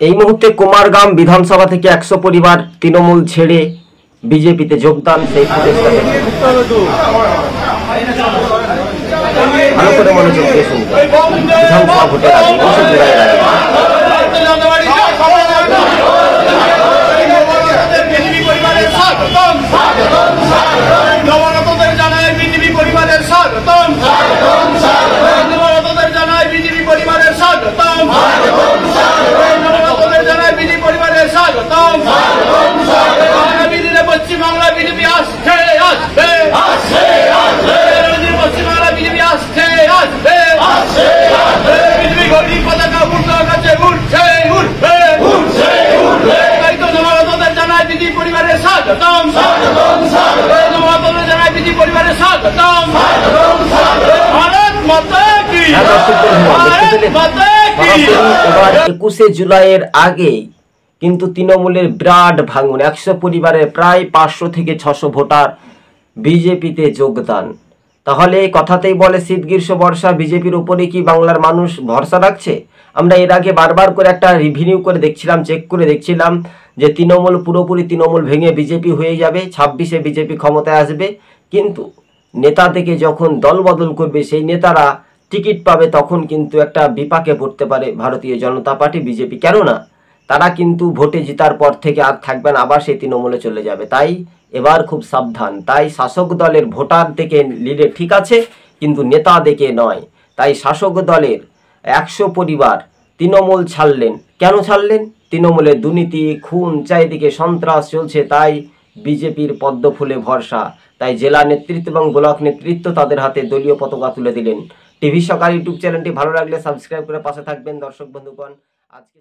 এই মুহূর্তে কুমারগ্রাম বিধানসভা থেকে 100 পরিবার তৃণমূল ছেড়ে বিজেপিতে যোগদান। সেই ফুটেজটা ভালো করে মনোযোগ দিয়ে শুনবেন। বিধানসভা ভোটের আগে 21 জুলাইয়ের আগে এবার 21 জুলাইয়ের আগে কিন্তু তৃণমূলের বিরাট ভাঙন। 100 পরিবারের প্রায় 500 থেকে 600 ভোটার বিজেপিতে যোগদান। তাহলে কথাতেই বলে শীত গ্রীষ্ম বর্ষা, বিজেপির উপরে কি বাংলার মানুষ ভরসা রাখছে? আমরা এর আগে বারবার করে একটা রিভিউ করে দেখছিলাম, চেক করে দেখছিলাম যে তৃণমূল পুরোপুরি তৃণমূল ভেঙে বিজেপি হয়ে যাবে, 26-এ বিজেপি ক্ষমতায় আসবে। কিন্তু নেতা থেকে যখন দল বদল করবে, সেই নেতারা টিকিট পাবে, তখন কিন্তু একটা বিপাকে পড়তে পারে ভারতীয় জনতা পার্টি, বিজেপি। কেননা তারা কিন্তু ভোটে জেতার পর থেকে আর থাকবেন, আবার সেই তৃণমূলে চলে যাবে। তাই এবার খুব সাবধান। তাই শাসক দলের ভোটার থেকে লিডে ঠিক আছে, কিন্তু নেতা দেখে নয়। তাই শাসক দলের 100 পরিবার তৃণমূল ছাড়লেন। কেন ছাড়লেন? তৃণমূলের দুর্নীতি, খুন, চারিদিকে সন্ত্রাস চলছে, তাই বিজেপির পদ্ম ফুলে ভরসা। তাই জেলা নেতৃত্ব এবং ব্লক নেতৃত্ব তাদের হাতে দলীয় পতাকা তুলে দিলেন। টিভি সকাল ইউটিউব চ্যানেলটি ভালো লাগলে সাবস্ক্রাইব করে পাশে থাকবেন দর্শক বন্ধুগণ। আজকে